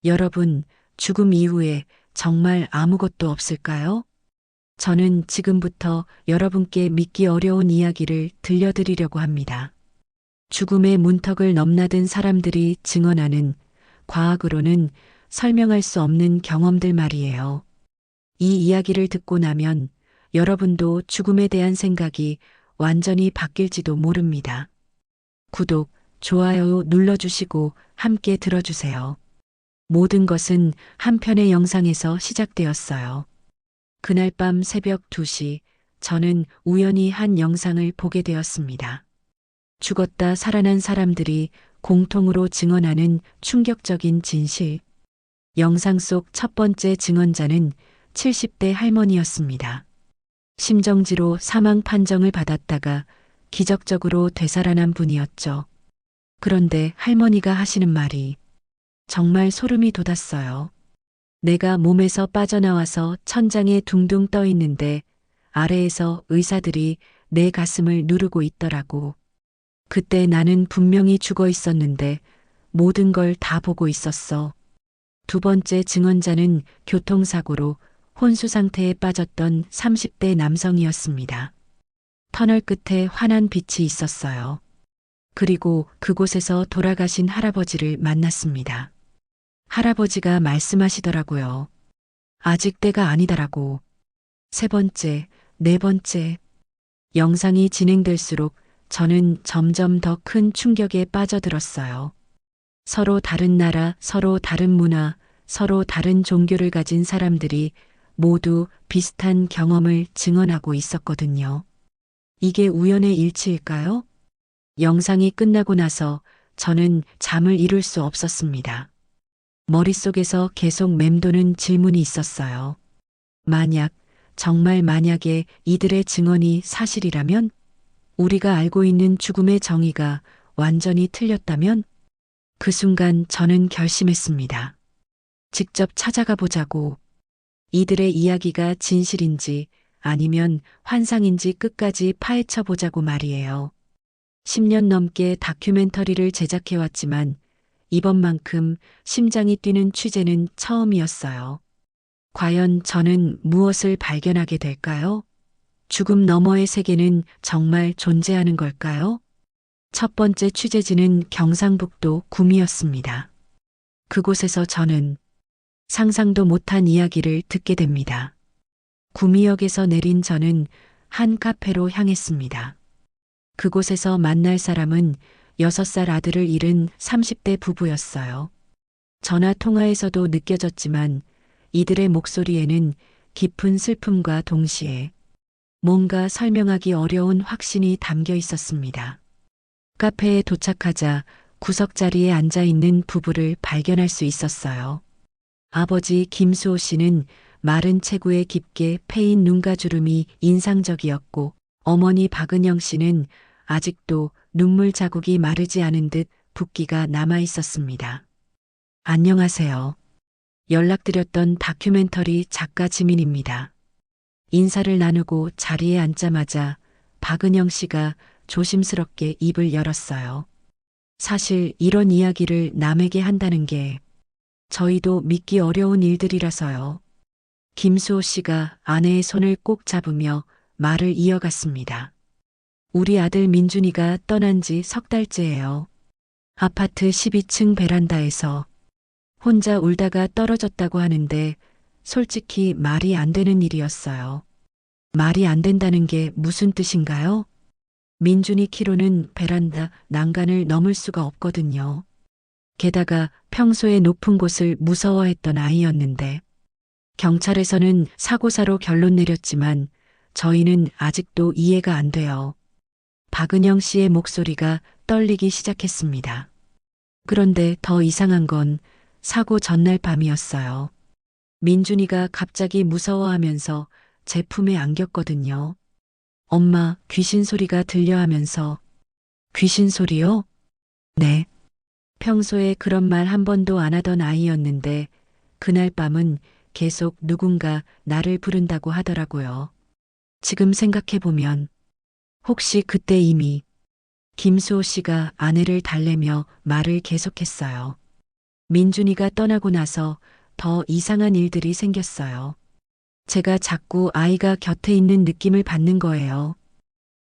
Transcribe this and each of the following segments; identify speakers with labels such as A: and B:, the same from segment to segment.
A: 여러분, 죽음 이후에 정말 아무것도 없을까요? 저는 지금부터 여러분께 믿기 어려운 이야기를 들려드리려고 합니다. 죽음의 문턱을 넘나든 사람들이 증언하는 과학으로는 설명할 수 없는 경험들 말이에요. 이 이야기를 듣고 나면 여러분도 죽음에 대한 생각이 완전히 바뀔지도 모릅니다. 구독, 좋아요 눌러주시고 함께 들어주세요. 모든 것은 한 편의 영상에서 시작되었어요. 그날 밤 새벽 2시, 저는 우연히 한 영상을 보게 되었습니다. 죽었다 살아난 사람들이 공통으로 증언하는 충격적인 진실. 영상 속 첫 번째 증언자는 70대 할머니였습니다. 심정지로 사망 판정을 받았다가 기적적으로 되살아난 분이었죠. 그런데 할머니가 하시는 말이 정말 소름이 돋았어요. 내가 몸에서 빠져나와서 천장에 둥둥 떠 있는데 아래에서 의사들이 내 가슴을 누르고 있더라고. 그때 나는 분명히 죽어 있었는데 모든 걸 다 보고 있었어. 두 번째 증언자는 교통사고로 혼수 상태에 빠졌던 30대 남성이었습니다. 터널 끝에 환한 빛이 있었어요. 그리고 그곳에서 돌아가신 할아버지를 만났습니다. 할아버지가 말씀하시더라고요. 아직 때가 아니다라고. 세 번째, 네 번째. 영상이 진행될수록 저는 점점 더 큰 충격에 빠져들었어요. 서로 다른 나라, 서로 다른 문화, 서로 다른 종교를 가진 사람들이 모두 비슷한 경험을 증언하고 있었거든요. 이게 우연의 일치일까요? 영상이 끝나고 나서 저는 잠을 이룰 수 없었습니다. 머릿속에서 계속 맴도는 질문이 있었어요. 만약, 정말 만약에 이들의 증언이 사실이라면? 우리가 알고 있는 죽음의 정의가 완전히 틀렸다면? 그 순간 저는 결심했습니다. 직접 찾아가 보자고. 이들의 이야기가 진실인지 아니면 환상인지 끝까지 파헤쳐 보자고 말이에요. 10년 넘게 다큐멘터리를 제작해왔지만 이번만큼 심장이 뛰는 취재는 처음이었어요. 과연 저는 무엇을 발견하게 될까요? 죽음 너머의 세계는 정말 존재하는 걸까요? 첫 번째 취재지는 경상북도 구미였습니다. 그곳에서 저는 상상도 못한 이야기를 듣게 됩니다. 구미역에서 내린 저는 한 카페로 향했습니다. 그곳에서 만날 사람은 6살 아들을 잃은 30대 부부였어요. 전화 통화에서도 느껴졌지만 이들의 목소리에는 깊은 슬픔과 동시에 뭔가 설명하기 어려운 확신이 담겨 있었습니다. 카페에 도착하자 구석자리에 앉아 있는 부부를 발견할 수 있었어요. 아버지 김수호 씨는 마른 체구에 깊게 패인 눈가주름이 인상적이었고 어머니 박은영 씨는 아직도 눈물 자국이 마르지 않은 듯 붓기가 남아 있었습니다. 안녕하세요. 연락드렸던 다큐멘터리 작가 지민입니다. 인사를 나누고 자리에 앉자마자 박은영 씨가 조심스럽게 입을 열었어요. 사실 이런 이야기를 남에게 한다는 게 저희도 믿기 어려운 일들이라서요. 김수호 씨가 아내의 손을 꼭 잡으며 말을 이어갔습니다. 우리 아들 민준이가 떠난 지 3달째예요. 아파트 12층 베란다에서 혼자 울다가 떨어졌다고 하는데 솔직히 말이 안 되는 일이었어요. 말이 안 된다는 게 무슨 뜻인가요? 민준이 키로는 베란다 난간을 넘을 수가 없거든요. 게다가 평소에 높은 곳을 무서워했던 아이였는데 경찰에서는 사고사로 결론 내렸지만 저희는 아직도 이해가 안 돼요. 박은영 씨의 목소리가 떨리기 시작했습니다. 그런데 더 이상한 건 사고 전날 밤이었어요. 민준이가 갑자기 무서워하면서 제 품에 안겼거든요. 엄마, 귀신 소리가 들려 하면서. 귀신 소리요? 네. 평소에 그런 말 한 번도 안 하던 아이였는데 그날 밤은 계속 누군가 나를 부른다고 하더라고요. 지금 생각해보면 혹시 그때 이미 김수호 씨가 아내를 달래며 말을 계속했어요. 민준이가 떠나고 나서 더 이상한 일들이 생겼어요. 제가 자꾸 아이가 곁에 있는 느낌을 받는 거예요.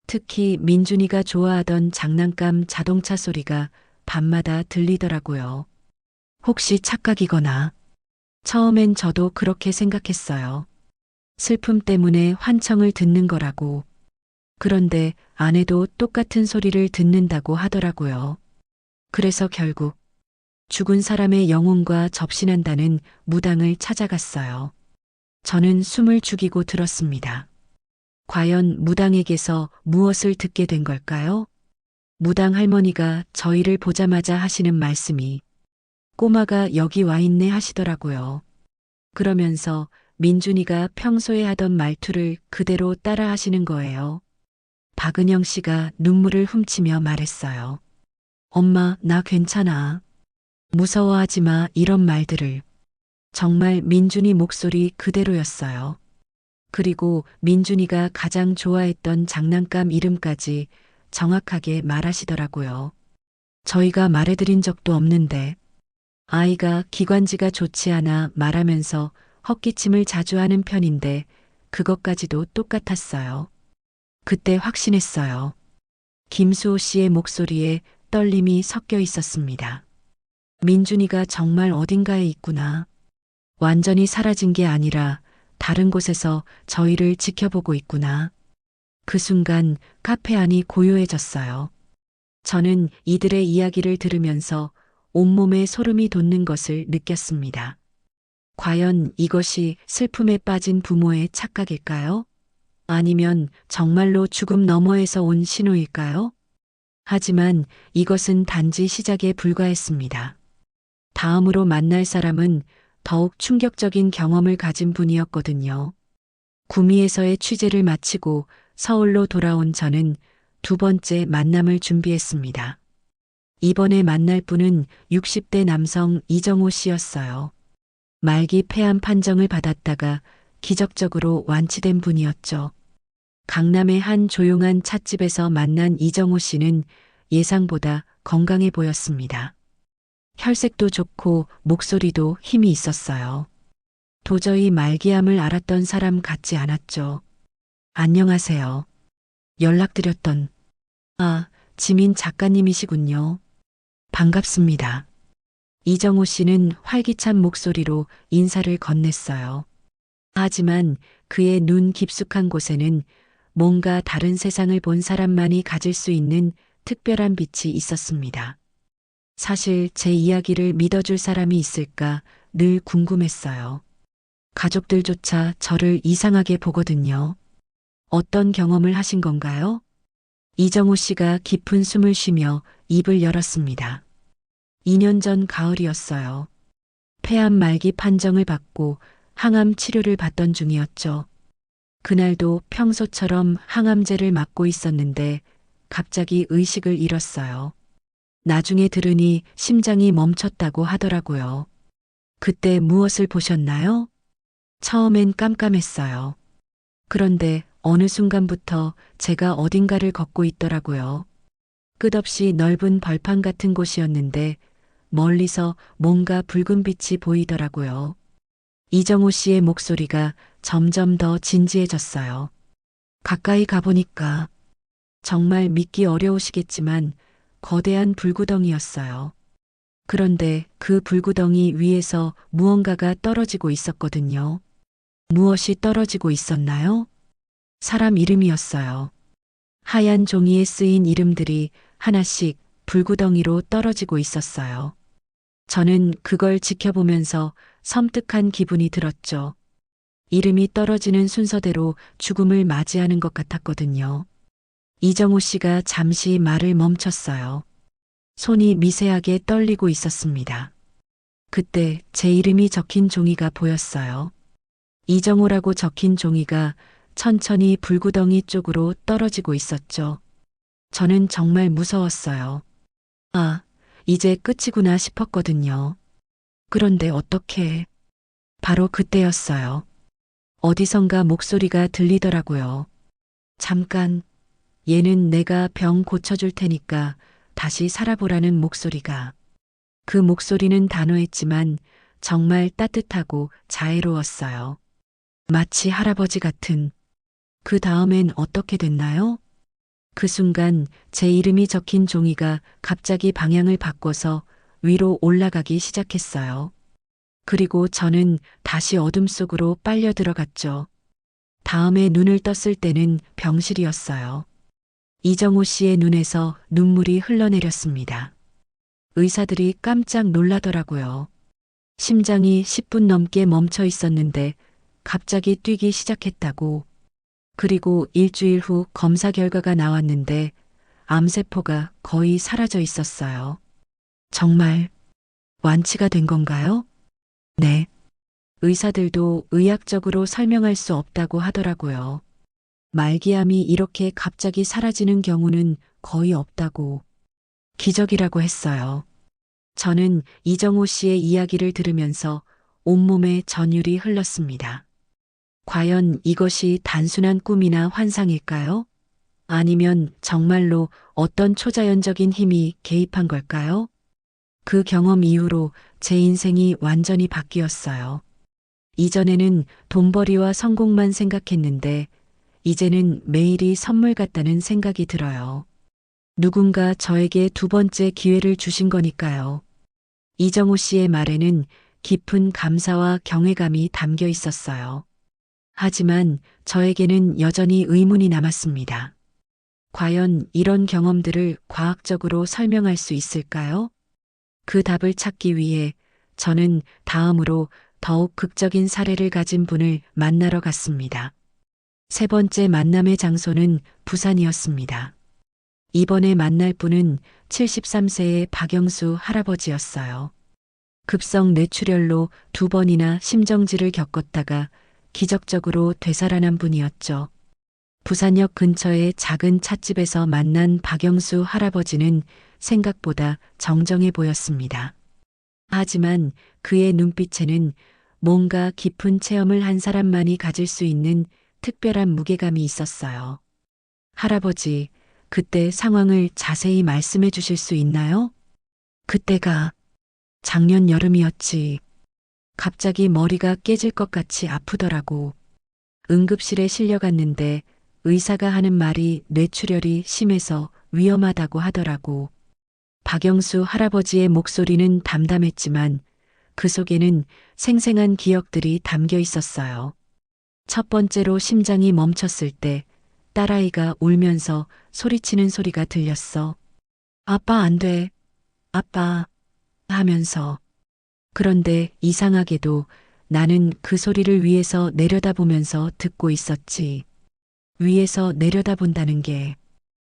A: 특히 민준이가 좋아하던 장난감 자동차 소리가 밤마다 들리더라고요. 혹시 착각이거나. 처음엔 저도 그렇게 생각했어요. 슬픔 때문에 환청을 듣는 거라고. 그런데 아내도 똑같은 소리를 듣는다고 하더라고요. 그래서 결국 죽은 사람의 영혼과 접신한다는 무당을 찾아갔어요. 저는 숨을 죽이고 들었습니다. 과연 무당에게서 무엇을 듣게 된 걸까요? 무당 할머니가 저희를 보자마자 하시는 말씀이 꼬마가 여기 와 있네 하시더라고요. 그러면서 민준이가 평소에 하던 말투를 그대로 따라 하시는 거예요. 박은영 씨가 눈물을 훔치며 말했어요. 엄마, 나 괜찮아. 무서워하지 마, 이런 말들을. 정말 민준이 목소리 그대로였어요. 그리고 민준이가 가장 좋아했던 장난감 이름까지 정확하게 말하시더라고요. 저희가 말해드린 적도 없는데 아이가 기관지가 좋지 않아 말하면서 헛기침을 자주 하는 편인데 그것까지도 똑같았어요. 그때 확신했어요. 김수호 씨의 목소리에 떨림이 섞여 있었습니다. 민준이가 정말 어딘가에 있구나. 완전히 사라진 게 아니라 다른 곳에서 저희를 지켜보고 있구나. 그 순간 카페 안이 고요해졌어요. 저는 이들의 이야기를 들으면서 온몸에 소름이 돋는 것을 느꼈습니다. 과연 이것이 슬픔에 빠진 부모의 착각일까요? 아니면 정말로 죽음 너머에서 온 신호일까요? 하지만 이것은 단지 시작에 불과했습니다. 다음으로 만날 사람은 더욱 충격적인 경험을 가진 분이었거든요. 구미에서의 취재를 마치고 서울로 돌아온 저는 두 번째 만남을 준비했습니다. 이번에 만날 분은 60대 남성 이정호 씨였어요. 말기 폐암 판정을 받았다가 기적적으로 완치된 분이었죠. 강남의 한 조용한 찻집에서 만난 이정호 씨는 예상보다 건강해 보였습니다. 혈색도 좋고 목소리도 힘이 있었어요. 도저히 말기암을 앓았던 사람 같지 않았죠. 안녕하세요. 연락드렸던, 지민 작가님이시군요. 반갑습니다. 이정호 씨는 활기찬 목소리로 인사를 건넸어요. 하지만 그의 눈 깊숙한 곳에는 뭔가 다른 세상을 본 사람만이 가질 수 있는 특별한 빛이 있었습니다. 사실 제 이야기를 믿어줄 사람이 있을까 늘 궁금했어요. 가족들조차 저를 이상하게 보거든요. 어떤 경험을 하신 건가요? 이정호 씨가 깊은 숨을 쉬며 입을 열었습니다. 2년 전 가을이었어요. 폐암 말기 판정을 받고 항암 치료를 받던 중이었죠. 그날도 평소처럼 항암제를 맞고 있었는데 갑자기 의식을 잃었어요. 나중에 들으니 심장이 멈췄다고 하더라고요. 그때 무엇을 보셨나요? 처음엔 깜깜했어요. 그런데 어느 순간부터 제가 어딘가를 걷고 있더라고요. 끝없이 넓은 벌판 같은 곳이었는데 멀리서 뭔가 붉은 빛이 보이더라고요. 이정호 씨의 목소리가 점점 더 진지해졌어요. 가까이 가보니까 정말 믿기 어려우시겠지만 거대한 불구덩이였어요. 그런데 그 불구덩이 위에서 무언가가 떨어지고 있었거든요. 무엇이 떨어지고 있었나요? 사람 이름이었어요. 하얀 종이에 쓰인 이름들이 하나씩 불구덩이로 떨어지고 있었어요. 저는 그걸 지켜보면서 섬뜩한 기분이 들었죠. 이름이 떨어지는 순서대로 죽음을 맞이하는 것 같았거든요. 이정호 씨가 잠시 말을 멈췄어요. 손이 미세하게 떨리고 있었습니다. 그때 제 이름이 적힌 종이가 보였어요. 이정호라고 적힌 종이가 천천히 불구덩이 쪽으로 떨어지고 있었죠. 저는 정말 무서웠어요. 이제 끝이구나 싶었거든요. 그런데 어떻게? 바로 그때였어요. 어디선가 목소리가 들리더라고요. 잠깐, 얘는 내가 병 고쳐줄 테니까 다시 살아보라는 목소리가. 그 목소리는 단호했지만 정말 따뜻하고 자애로웠어요. 마치 할아버지 같은. 그 다음엔 어떻게 됐나요? 그 순간 제 이름이 적힌 종이가 갑자기 방향을 바꿔서 위로 올라가기 시작했어요. 그리고 저는 다시 어둠 속으로 빨려 들어갔죠. 다음에 눈을 떴을 때는 병실이었어요. 이정호 씨의 눈에서 눈물이 흘러내렸습니다. 의사들이 깜짝 놀라더라고요. 심장이 10분 넘게 멈춰 있었는데 갑자기 뛰기 시작했다고. 그리고 일주일 후 검사 결과가 나왔는데 암세포가 거의 사라져 있었어요. 정말 완치가 된 건가요? 네. 의사들도 의학적으로 설명할 수 없다고 하더라고요. 말기암이 이렇게 갑자기 사라지는 경우는 거의 없다고. 기적이라고 했어요. 저는 이정호 씨의 이야기를 들으면서 온몸에 전율이 흘렀습니다. 과연 이것이 단순한 꿈이나 환상일까요? 아니면 정말로 어떤 초자연적인 힘이 개입한 걸까요? 그 경험 이후로 제 인생이 완전히 바뀌었어요. 이전에는 돈벌이와 성공만 생각했는데 이제는 매일이 선물 같다는 생각이 들어요. 누군가 저에게 두 번째 기회를 주신 거니까요. 이정호 씨의 말에는 깊은 감사와 경외감이 담겨 있었어요. 하지만 저에게는 여전히 의문이 남았습니다. 과연 이런 경험들을 과학적으로 설명할 수 있을까요? 그 답을 찾기 위해 저는 다음으로 더욱 극적인 사례를 가진 분을 만나러 갔습니다. 세 번째 만남의 장소는 부산이었습니다. 이번에 만날 분은 73세의 박영수 할아버지였어요. 급성 뇌출혈로 두 번이나 심정지를 겪었다가 기적적으로 되살아난 분이었죠. 부산역 근처의 작은 찻집에서 만난 박영수 할아버지는 생각보다 정정해 보였습니다. 하지만 그의 눈빛에는 뭔가 깊은 체험을 한 사람만이 가질 수 있는 특별한 무게감이 있었어요. 할아버지, 그때 상황을 자세히 말씀해 주실 수 있나요? 그때가 작년 여름이었지. 갑자기 머리가 깨질 것 같이 아프더라고. 응급실에 실려갔는데 의사가 하는 말이 뇌출혈이 심해서 위험하다고 하더라고. 박영수 할아버지의 목소리는 담담했지만 그 속에는 생생한 기억들이 담겨 있었어요. 첫 번째로 심장이 멈췄을 때 딸아이가 울면서 소리치는 소리가 들렸어. 아빠 안 돼. 아빠. 하면서. 그런데 이상하게도 나는 그 소리를 위에서 내려다보면서 듣고 있었지. 위에서 내려다본다는 게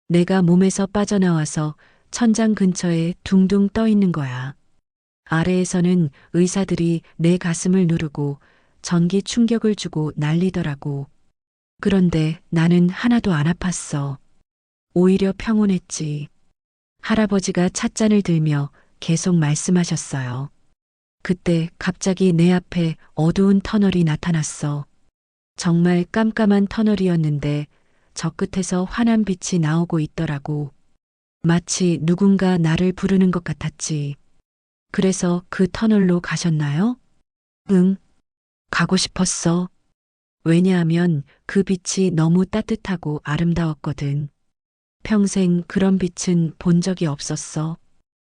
A: 내가 몸에서 빠져나와서 천장 근처에 둥둥 떠 있는 거야. 아래에서는 의사들이 내 가슴을 누르고 전기 충격을 주고 난리더라고. 그런데 나는 하나도 안 아팠어. 오히려 평온했지. 할아버지가 찻잔을 들며 계속 말씀하셨어요. 그때 갑자기 내 앞에 어두운 터널이 나타났어. 정말 깜깜한 터널이었는데 저 끝에서 환한 빛이 나오고 있더라고. 마치 누군가 나를 부르는 것 같았지. 그래서 그 터널로 가셨나요? 응, 가고 싶었어. 왜냐하면 그 빛이 너무 따뜻하고 아름다웠거든. 평생 그런 빛은 본 적이 없었어.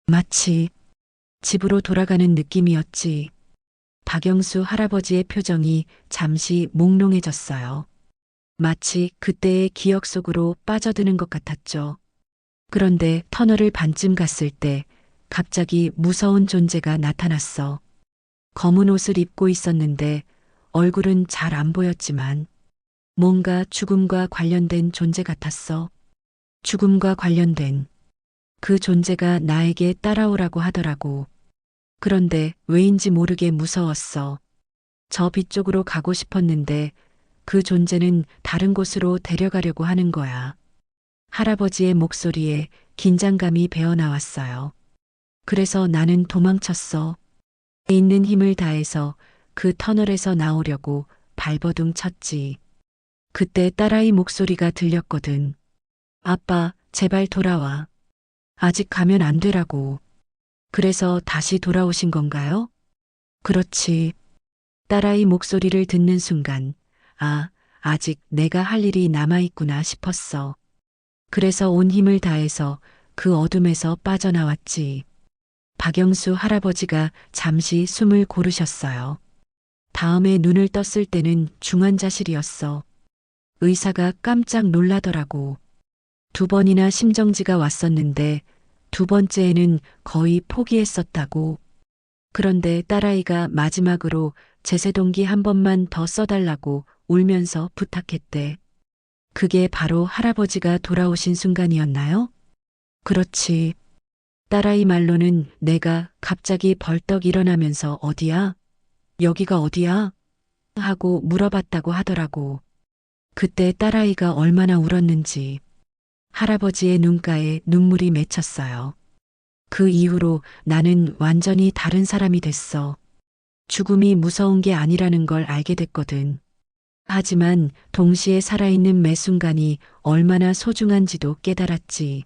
A: 마치 집으로 돌아가는 느낌이었지. 박영수 할아버지의 표정이 잠시 몽롱해졌어요. 마치 그때의 기억 속으로 빠져드는 것 같았죠. 그런데 터널을 반쯤 갔을 때 갑자기 무서운 존재가 나타났어. 검은 옷을 입고 있었는데 얼굴은 잘 안 보였지만 뭔가 죽음과 관련된 존재 같았어. 죽음과 관련된 그 존재가 나에게 따라오라고 하더라고. 그런데 왜인지 모르게 무서웠어. 저 빛 쪽으로 가고 싶었는데 그 존재는 다른 곳으로 데려가려고 하는 거야. 할아버지의 목소리에 긴장감이 배어나왔어요. 그래서 나는 도망쳤어. 있는 힘을 다해서 그 터널에서 나오려고 발버둥 쳤지. 그때 딸아이 목소리가 들렸거든. 아빠, 제발 돌아와. 아직 가면 안 되라고. 그래서 다시 돌아오신 건가요? 그렇지. 딸아이 목소리를 듣는 순간, 아, 아직 내가 할 일이 남아있구나 싶었어. 그래서 온 힘을 다해서 그 어둠에서 빠져나왔지. 박영수 할아버지가 잠시 숨을 고르셨어요. 다음에 눈을 떴을 때는 중환자실이었어. 의사가 깜짝 놀라더라고. 두 번이나 심정지가 왔었는데 두 번째에는 거의 포기했었다고. 그런데 딸아이가 마지막으로 제세동기 한 번만 더 써달라고 울면서 부탁했대. 그게 바로 할아버지가 돌아오신 순간이었나요? 그렇지. 딸아이 말로는 내가 갑자기 벌떡 일어나면서 어디야? 여기가 어디야? 하고 물어봤다고 하더라고. 그때 딸아이가 얼마나 울었는지 할아버지의 눈가에 눈물이 맺혔어요. 그 이후로 나는 완전히 다른 사람이 됐어. 죽음이 무서운 게 아니라는 걸 알게 됐거든. 하지만 동시에 살아있는 매 순간이 얼마나 소중한지도 깨달았지.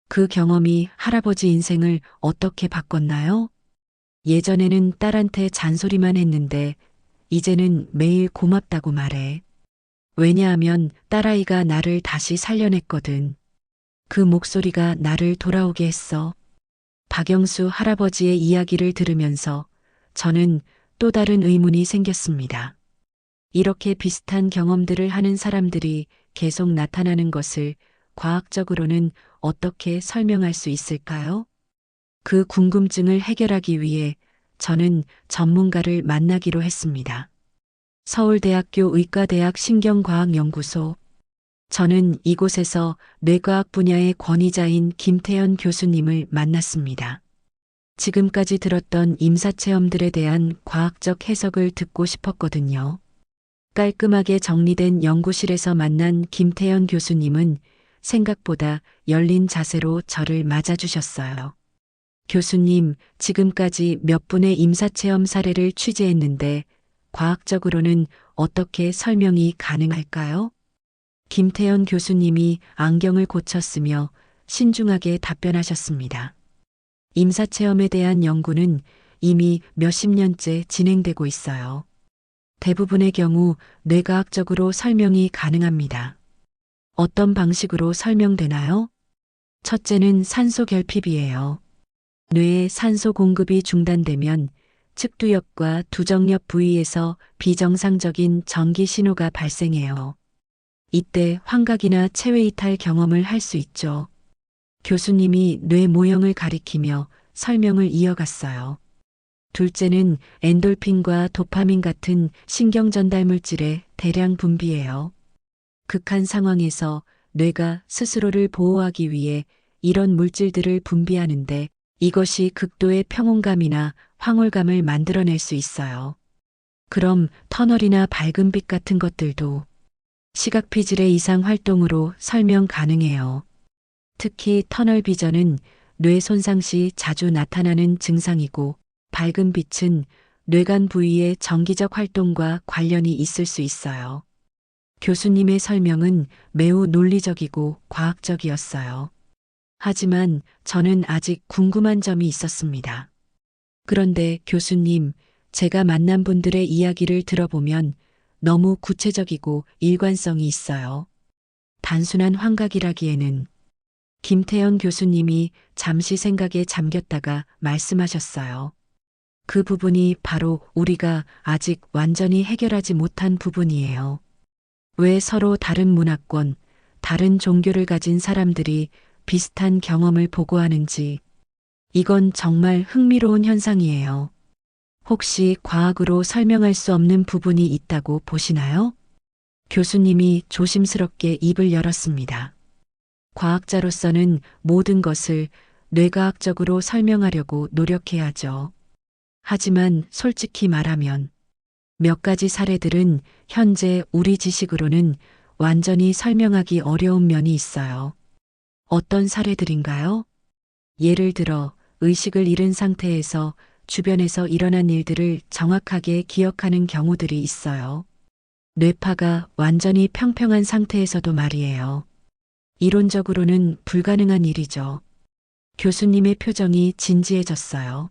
A: 그 경험이 할아버지 인생을 어떻게 바꿨나요? 예전에는 딸한테 잔소리만 했는데 이제는 매일 고맙다고 말해. 왜냐하면 딸아이가 나를 다시 살려냈거든. 그 목소리가 나를 돌아오게 했어. 박영수 할아버지의 이야기를 들으면서 저는 또 다른 의문이 생겼습니다. 이렇게 비슷한 경험들을 하는 사람들이 계속 나타나는 것을 과학적으로는 어떻게 설명할 수 있을까요? 그 궁금증을 해결하기 위해 저는 전문가를 만나기로 했습니다. 서울대학교 의과대학 신경과학연구소. 저는 이곳에서 뇌과학 분야의 권위자인 김태현 교수님을 만났습니다. 지금까지 들었던 임사체험들에 대한 과학적 해석을 듣고 싶었거든요. 깔끔하게 정리된 연구실에서 만난 김태현 교수님은 생각보다 열린 자세로 저를 맞아주셨어요. 교수님, 지금까지 몇 분의 임사체험 사례를 취재했는데 과학적으로는 어떻게 설명이 가능할까요? 김태현 교수님이 안경을 고쳤으며 신중하게 답변하셨습니다. 임사체험에 대한 연구는 이미 몇십 년째 진행되고 있어요. 대부분의 경우 뇌과학적으로 설명이 가능합니다. 어떤 방식으로 설명되나요? 첫째는 산소 결핍이에요. 뇌에 산소 공급이 중단되면 측두엽과 두정엽 부위에서 비정상적인 전기 신호가 발생해요. 이때 환각이나 체외이탈 경험을 할 수 있죠. 교수님이 뇌 모형을 가리키며 설명을 이어갔어요. 둘째는 엔돌핀과 도파민 같은 신경 전달 물질의 대량 분비예요. 극한 상황에서 뇌가 스스로를 보호하기 위해 이런 물질들을 분비하는데 이것이 극도의 평온감이나 황홀감을 만들어낼 수 있어요. 그럼 터널이나 밝은 빛 같은 것들도 시각 피질의 이상 활동으로 설명 가능해요. 특히 터널 비전은 뇌 손상 시 자주 나타나는 증상이고 밝은 빛은 뇌간 부위의 정기적 활동과 관련이 있을 수 있어요. 교수님의 설명은 매우 논리적이고 과학적이었어요. 하지만 저는 아직 궁금한 점이 있었습니다. 그런데 교수님, 제가 만난 분들의 이야기를 들어보면 너무 구체적이고 일관성이 있어요. 단순한 환각이라기에는 김태현 교수님이 잠시 생각에 잠겼다가 말씀하셨어요. 그 부분이 바로 우리가 아직 완전히 해결하지 못한 부분이에요. 왜 서로 다른 문화권, 다른 종교를 가진 사람들이 비슷한 경험을 보고하는지. 이건 정말 흥미로운 현상이에요. 혹시 과학으로 설명할 수 없는 부분이 있다고 보시나요? 교수님이 조심스럽게 입을 열었습니다. 과학자로서는 모든 것을 뇌과학적으로 설명하려고 노력해야죠. 하지만 솔직히 말하면 몇 가지 사례들은 현재 우리 지식으로는 완전히 설명하기 어려운 면이 있어요. 어떤 사례들인가요? 예를 들어 의식을 잃은 상태에서 주변에서 일어난 일들을 정확하게 기억하는 경우들이 있어요. 뇌파가 완전히 평평한 상태에서도 말이에요. 이론적으로는 불가능한 일이죠. 교수님의 표정이 진지해졌어요.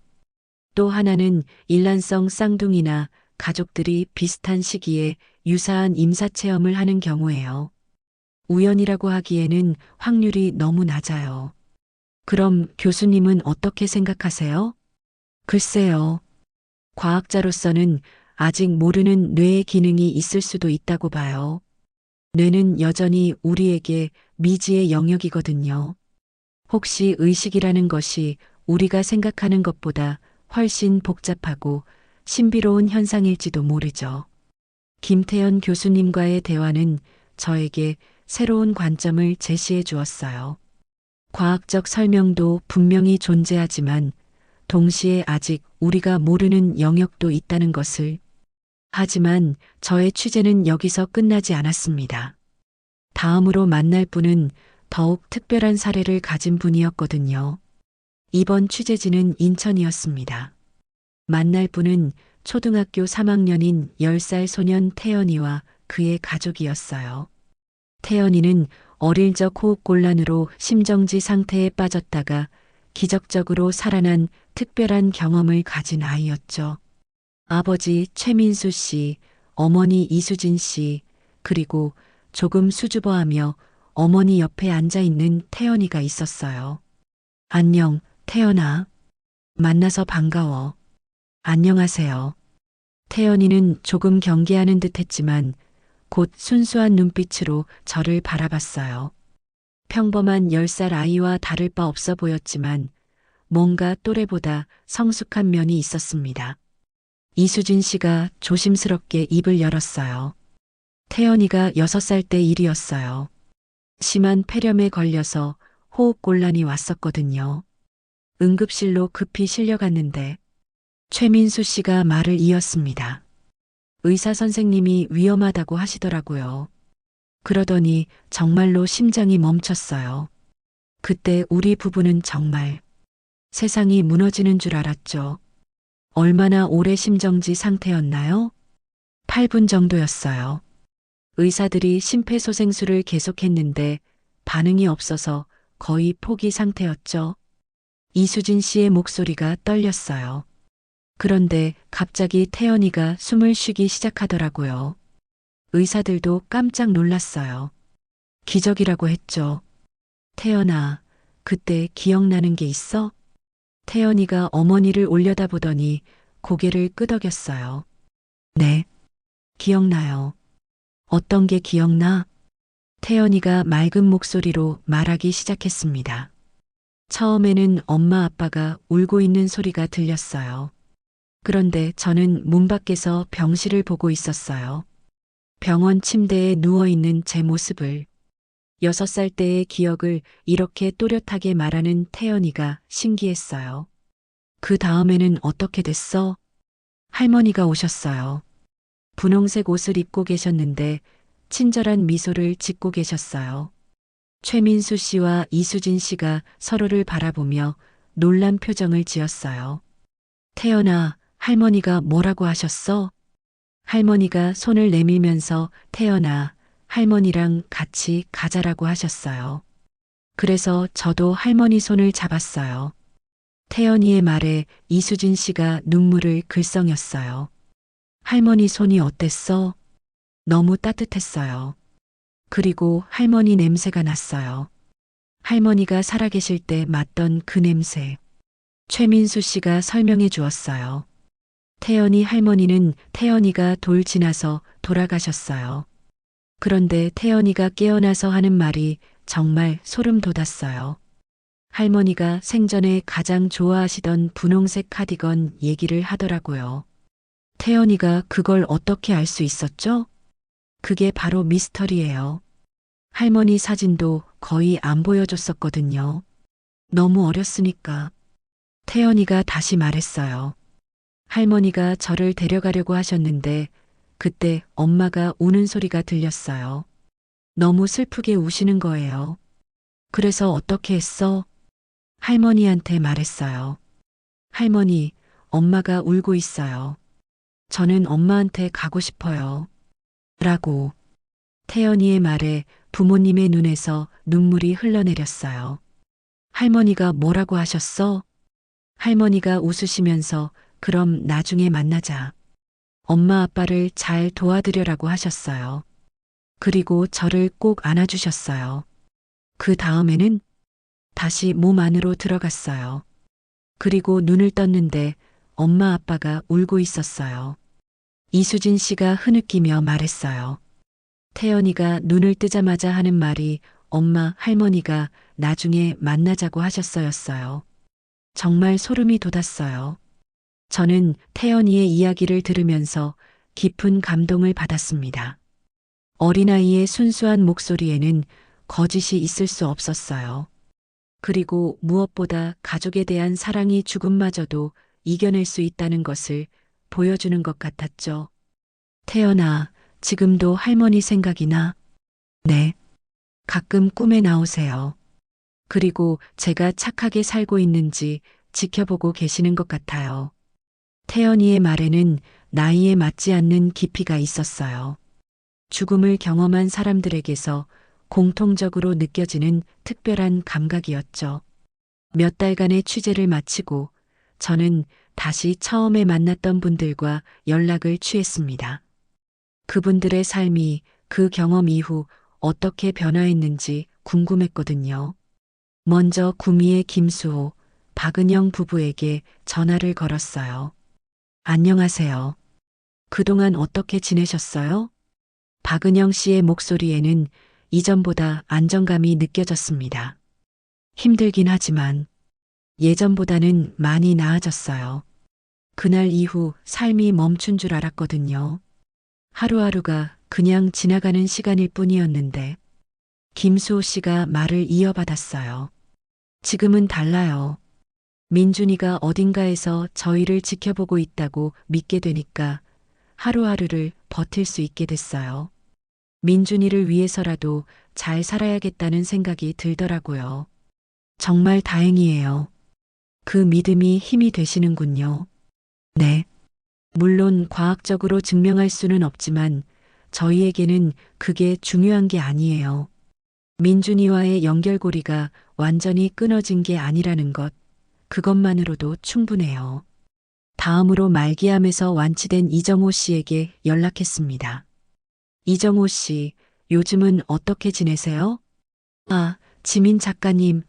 A: 또 하나는 일란성 쌍둥이나 가족들이 비슷한 시기에 유사한 임사체험을 하는 경우예요. 우연이라고 하기에는 확률이 너무 낮아요. 그럼 교수님은 어떻게 생각하세요? 글쎄요. 과학자로서는 아직 모르는 뇌의 기능이 있을 수도 있다고 봐요. 뇌는 여전히 우리에게 미지의 영역이거든요. 혹시 의식이라는 것이 우리가 생각하는 것보다 훨씬 복잡하고 신비로운 현상일지도 모르죠. 김태현 교수님과의 대화는 저에게 새로운 관점을 제시해 주었어요. 과학적 설명도 분명히 존재하지만 동시에 아직 우리가 모르는 영역도 있다는 것을. 하지만 저의 취재는 여기서 끝나지 않았습니다. 다음으로 만날 분은 더욱 특별한 사례를 가진 분이었거든요. 이번 취재지는 인천이었습니다. 만날 분은 초등학교 3학년인 10살 소년 태연이와 그의 가족이었어요. 태연이는 어릴 적 호흡곤란으로 심정지 상태에 빠졌다가 기적적으로 살아난 특별한 경험을 가진 아이였죠. 아버지 최민수 씨, 어머니 이수진 씨, 그리고 조금 수줍어하며 어머니 옆에 앉아 있는 태연이가 있었어요. 안녕, 태연아. 만나서 반가워. 안녕하세요. 태연이는 조금 경계하는 듯 했지만 곧 순수한 눈빛으로 저를 바라봤어요. 평범한 10살 아이와 다를 바 없어 보였지만 뭔가 또래보다 성숙한 면이 있었습니다. 이수진 씨가 조심스럽게 입을 열었어요. 태연이가 6살 때 일이었어요. 심한 폐렴에 걸려서 호흡곤란이 왔었거든요. 응급실로 급히 실려갔는데 최민수 씨가 말을 이었습니다. 의사 선생님이 위험하다고 하시더라고요. 그러더니 정말로 심장이 멈췄어요. 그때 우리 부부는 정말 세상이 무너지는 줄 알았죠. 얼마나 오래 심정지 상태였나요? 8분 정도였어요. 의사들이 심폐소생술을 계속했는데 반응이 없어서 거의 포기 상태였죠. 이수진 씨의 목소리가 떨렸어요. 그런데 갑자기 태연이가 숨을 쉬기 시작하더라고요. 의사들도 깜짝 놀랐어요. 기적이라고 했죠. 태연아, 그때 기억나는 게 있어? 태연이가 어머니를 올려다보더니 고개를 끄덕였어요. 네, 기억나요. 어떤 게 기억나? 태연이가 맑은 목소리로 말하기 시작했습니다. 처음에는 엄마 아빠가 울고 있는 소리가 들렸어요. 그런데 저는 문 밖에서 병실을 보고 있었어요. 병원 침대에 누워있는 제 모습을. 6살 때의 기억을 이렇게 또렷하게 말하는 태연이가 신기했어요. 그 다음에는 어떻게 됐어? 할머니가 오셨어요. 분홍색 옷을 입고 계셨는데 친절한 미소를 짓고 계셨어요. 최민수 씨와 이수진 씨가 서로를 바라보며 놀란 표정을 지었어요. 태연아, 할머니가 뭐라고 하셨어? 할머니가 손을 내밀면서 태연아, 할머니랑 같이 가자라고 하셨어요. 그래서 저도 할머니 손을 잡았어요. 태연이의 말에 이수진 씨가 눈물을 글썽였어요. 할머니 손이 어땠어? 너무 따뜻했어요. 그리고 할머니 냄새가 났어요. 할머니가 살아계실 때 맡던 그 냄새. 최민수 씨가 설명해 주었어요. 태연이 할머니는 태연이가 돌 지나서 돌아가셨어요. 그런데 태연이가 깨어나서 하는 말이 정말 소름 돋았어요. 할머니가 생전에 가장 좋아하시던 분홍색 카디건 얘기를 하더라고요. 태연이가 그걸 어떻게 알 수 있었죠? 그게 바로 미스터리예요. 할머니 사진도 거의 안 보여줬었거든요. 너무 어렸으니까. 태연이가 다시 말했어요. 할머니가 저를 데려가려고 하셨는데 그때 엄마가 우는 소리가 들렸어요. 너무 슬프게 우시는 거예요. 그래서 어떻게 했어? 할머니한테 말했어요. 할머니, 엄마가 울고 있어요. 저는 엄마한테 가고 싶어요. 라고. 태연이의 말에 부모님의 눈에서 눈물이 흘러내렸어요. 할머니가 뭐라고 하셨어? 할머니가 웃으시면서 그럼 나중에 만나자. 엄마 아빠를 잘 도와드려라고 하셨어요. 그리고 저를 꼭 안아주셨어요. 그 다음에는 다시 몸 안으로 들어갔어요. 그리고 눈을 떴는데 엄마 아빠가 울고 있었어요. 이수진 씨가 흐느끼며 말했어요. 태연이가 눈을 뜨자마자 하는 말이 엄마, 할머니가 나중에 만나자고 하셨어였어요. 정말 소름이 돋았어요. 저는 태연이의 이야기를 들으면서 깊은 감동을 받았습니다. 어린아이의 순수한 목소리에는 거짓이 있을 수 없었어요. 그리고 무엇보다 가족에 대한 사랑이 죽음마저도 이겨낼 수 있다는 것을 보여주는 것 같았죠. 태연아, 지금도 할머니 생각이 나? 네. 가끔 꿈에 나오세요. 그리고 제가 착하게 살고 있는지 지켜보고 계시는 것 같아요. 태연이의 말에는 나이에 맞지 않는 깊이가 있었어요. 죽음을 경험한 사람들에게서 공통적으로 느껴지는 특별한 감각이었죠. 몇 달간의 취재를 마치고 저는 다시 처음에 만났던 분들과 연락을 취했습니다. 그분들의 삶이 그 경험 이후 어떻게 변화했는지 궁금했거든요. 먼저 구미의 김수호, 박은영 부부에게 전화를 걸었어요. 안녕하세요. 그동안 어떻게 지내셨어요? 박은영 씨의 목소리에는 이전보다 안정감이 느껴졌습니다. 힘들긴 하지만 예전보다는 많이 나아졌어요. 그날 이후 삶이 멈춘 줄 알았거든요. 하루하루가 그냥 지나가는 시간일 뿐이었는데 김수호 씨가 말을 이어받았어요. 지금은 달라요. 민준이가 어딘가에서 저희를 지켜보고 있다고 믿게 되니까 하루하루를 버틸 수 있게 됐어요. 민준이를 위해서라도 잘 살아야겠다는 생각이 들더라고요. 정말 다행이에요. 그 믿음이 힘이 되시는군요. 네. 물론 과학적으로 증명할 수는 없지만 저희에게는 그게 중요한 게 아니에요. 민준이와의 연결고리가 완전히 끊어진 게 아니라는 것, 그것만으로도 충분해요. 다음으로 말기암에서 완치된 이정호 씨에게 연락했습니다. 이정호 씨, 요즘은 어떻게 지내세요? 아, 지민 작가님,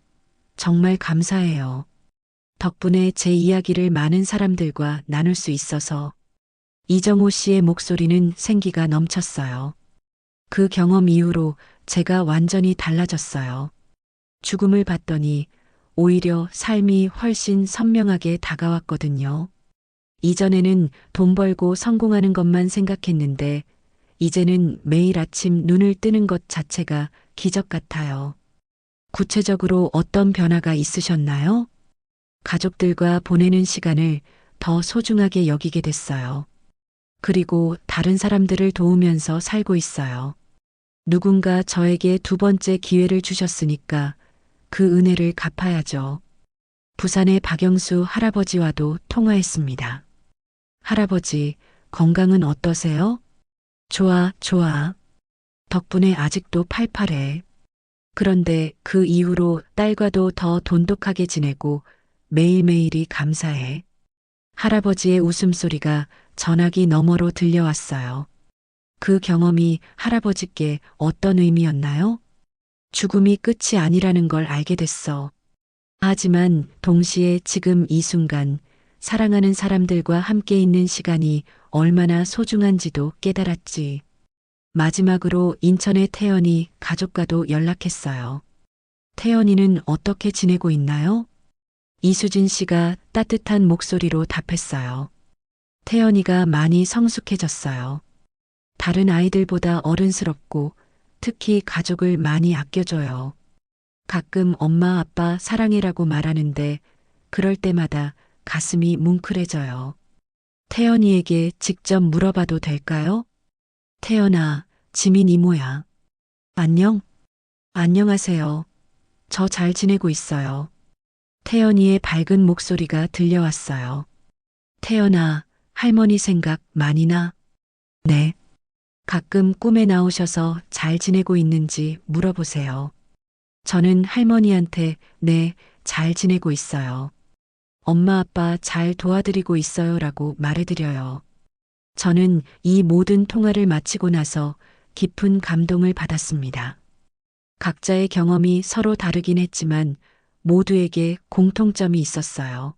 A: 정말 감사해요. 덕분에 제 이야기를 많은 사람들과 나눌 수 있어서 이정호 씨의 목소리는 생기가 넘쳤어요. 그 경험 이후로 제가 완전히 달라졌어요. 죽음을 봤더니 오히려 삶이 훨씬 선명하게 다가왔거든요. 이전에는 돈 벌고 성공하는 것만 생각했는데 이제는 매일 아침 눈을 뜨는 것 자체가 기적 같아요. 구체적으로 어떤 변화가 있으셨나요? 가족들과 보내는 시간을 더 소중하게 여기게 됐어요. 그리고 다른 사람들을 도우면서 살고 있어요. 누군가 저에게 두 번째 기회를 주셨으니까 그 은혜를 갚아야죠. 부산의 박영수 할아버지와도 통화했습니다. 할아버지, 건강은 어떠세요? 좋아, 좋아. 덕분에 아직도 팔팔해. 그런데 그 이후로 딸과도 더 돈독하게 지내고 매일매일이 감사해. 할아버지의 웃음소리가 전화기 너머로 들려왔어요. 그 경험이 할아버지께 어떤 의미였나요? 죽음이 끝이 아니라는 걸 알게 됐어. 하지만 동시에 지금 이 순간 사랑하는 사람들과 함께 있는 시간이 얼마나 소중한지도 깨달았지. 마지막으로 인천의 태연이 가족과도 연락했어요. 태연이는 어떻게 지내고 있나요? 이수진 씨가 따뜻한 목소리로 답했어요. 태연이가 많이 성숙해졌어요. 다른 아이들보다 어른스럽고 특히 가족을 많이 아껴줘요. 가끔 엄마 아빠 사랑해라고 말하는데 그럴 때마다 가슴이 뭉클해져요. 태연이에게 직접 물어봐도 될까요? 태연아, 지민 이모야. 안녕? 안녕하세요. 저 잘 지내고 있어요. 태연이의 밝은 목소리가 들려왔어요. 태연아, 할머니 생각 많이 나? 네. 가끔 꿈에 나오셔서 잘 지내고 있는지 물어보세요. 저는 할머니한테 네, 잘 지내고 있어요. 엄마 아빠 잘 도와드리고 있어요 라고 말해드려요. 저는 이 모든 통화를 마치고 나서 깊은 감동을 받았습니다. 각자의 경험이 서로 다르긴 했지만 모두에게 공통점이 있었어요.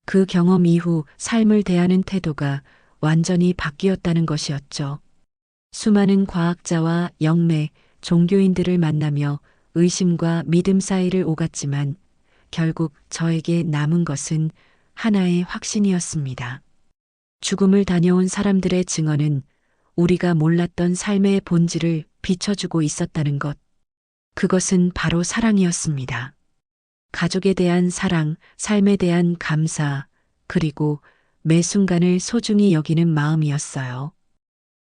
A: 그 경험 이후 삶을 대하는 태도가 완전히 바뀌었다는 것이었죠. 수많은 과학자와 영매, 종교인들을 만나며 의심과 믿음 사이를 오갔지만 결국 저에게 남은 것은 하나의 확신이었습니다. 죽음을 다녀온 사람들의 증언은 우리가 몰랐던 삶의 본질을 비춰주고 있었다는 것. 그것은 바로 사랑이었습니다. 가족에 대한 사랑, 삶에 대한 감사, 그리고 매 순간을 소중히 여기는 마음이었어요.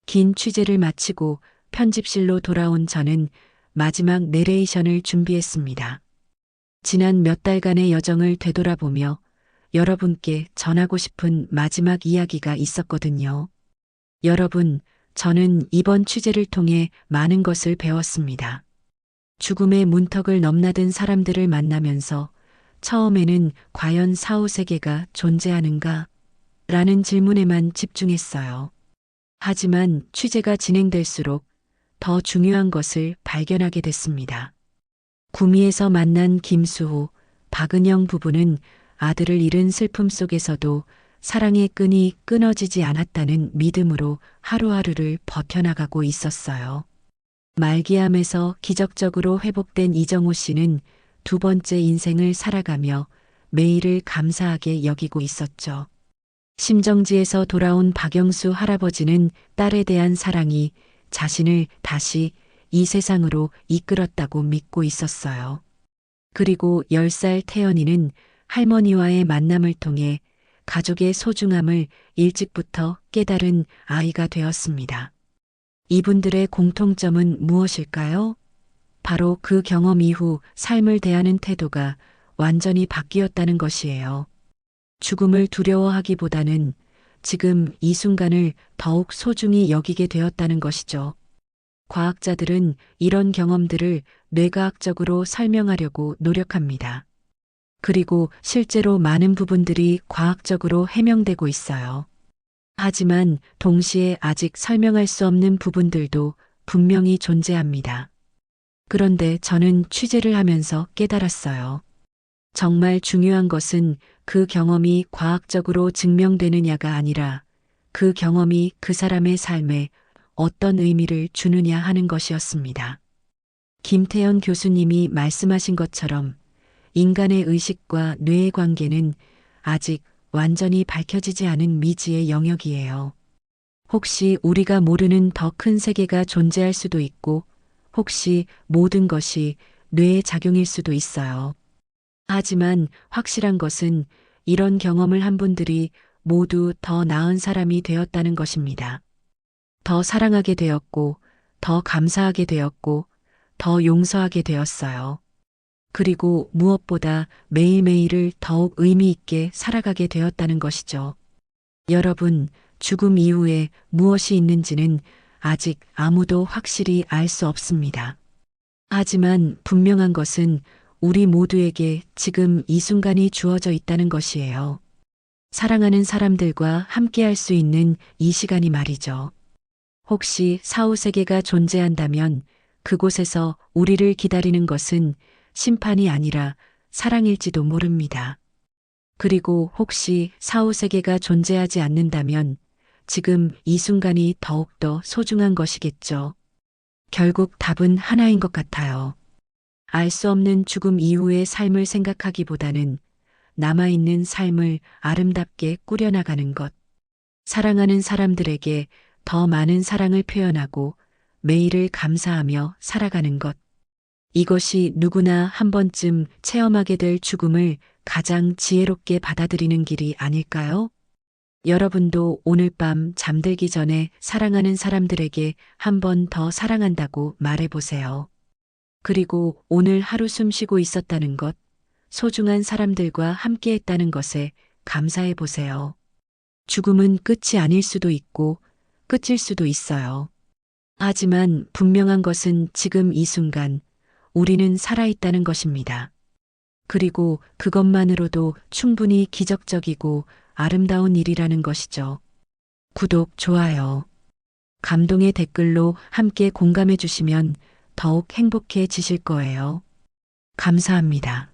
A: 긴 취재를 마치고 편집실로 돌아온 저는 마지막 내레이션을 준비했습니다. 지난 몇 달간의 여정을 되돌아보며 여러분께 전하고 싶은 마지막 이야기가 있었거든요. 여러분, 저는 이번 취재를 통해 많은 것을 배웠습니다. 죽음의 문턱을 넘나든 사람들을 만나면서 처음에는 과연 사후세계가 존재하는가? 라는 질문에만 집중했어요. 하지만 취재가 진행될수록 더 중요한 것을 발견하게 됐습니다. 구미에서 만난 김수호, 박은영 부부는 아들을 잃은 슬픔 속에서도 사랑의 끈이 끊어지지 않았다는 믿음으로 하루하루를 버텨나가고 있었어요. 말기암에서 기적적으로 회복된 이정호 씨는 두 번째 인생을 살아가며 매일을 감사하게 여기고 있었죠. 심정지에서 돌아온 박영수 할아버지는 딸에 대한 사랑이 자신을 다시 이 세상으로 이끌었다고 믿고 있었어요. 그리고 10살 태연이는 할머니와의 만남을 통해 가족의 소중함을 일찍부터 깨달은 아이가 되었습니다. 이분들의 공통점은 무엇일까요? 바로 그 경험 이후 삶을 대하는 태도가 완전히 바뀌었다는 것이에요. 죽음을 두려워하기보다는 지금 이 순간을 더욱 소중히 여기게 되었다는 것이죠. 과학자들은 이런 경험들을 뇌과학적으로 설명하려고 노력합니다. 그리고 실제로 많은 부분들이 과학적으로 해명되고 있어요. 하지만 동시에 아직 설명할 수 없는 부분들도 분명히 존재합니다. 그런데 저는 취재를 하면서 깨달았어요. 정말 중요한 것은 그 경험이 과학적으로 증명되느냐가 아니라 그 경험이 그 사람의 삶에 어떤 의미를 주느냐 하는 것이었습니다. 김태현 교수님이 말씀하신 것처럼 인간의 의식과 뇌의 관계는 아직 완전히 밝혀지지 않은 미지의 영역이에요. 혹시 우리가 모르는 더 큰 세계가 존재할 수도 있고, 혹시 모든 것이 뇌의 작용일 수도 있어요. 하지만 확실한 것은 이런 경험을 한 분들이 모두 더 나은 사람이 되었다는 것입니다. 더 사랑하게 되었고, 더 감사하게 되었고, 더 용서하게 되었어요. 그리고 무엇보다 매일매일을 더욱 의미 있게 살아가게 되었다는 것이죠. 여러분, 죽음 이후에 무엇이 있는지는 아직 아무도 확실히 알 수 없습니다. 하지만 분명한 것은 우리 모두에게 지금 이 순간이 주어져 있다는 것이에요. 사랑하는 사람들과 함께 할 수 있는 이 시간이 말이죠. 혹시 사후세계가 존재한다면 그곳에서 우리를 기다리는 것은 심판이 아니라 사랑일지도 모릅니다. 그리고 혹시 사후세계가 존재하지 않는다면 지금 이 순간이 더욱더 소중한 것이겠죠. 결국 답은 하나인 것 같아요. 알 수 없는 죽음 이후의 삶을 생각하기보다는 남아있는 삶을 아름답게 꾸려나가는 것. 사랑하는 사람들에게 더 많은 사랑을 표현하고 매일을 감사하며 살아가는 것. 이것이 누구나 한 번쯤 체험하게 될 죽음을 가장 지혜롭게 받아들이는 길이 아닐까요? 여러분도 오늘 밤 잠들기 전에 사랑하는 사람들에게 한 번 더 사랑한다고 말해보세요. 그리고 오늘 하루 숨 쉬고 있었다는 것, 소중한 사람들과 함께 했다는 것에 감사해 보세요. 죽음은 끝이 아닐 수도 있고 끝일 수도 있어요. 하지만 분명한 것은 지금 이 순간 우리는 살아있다는 것입니다. 그리고 그것만으로도 충분히 기적적이고 아름다운 일이라는 것이죠. 구독, 좋아요, 감동의 댓글로 함께 공감해 주시면 더욱 행복해지실 거예요. 감사합니다.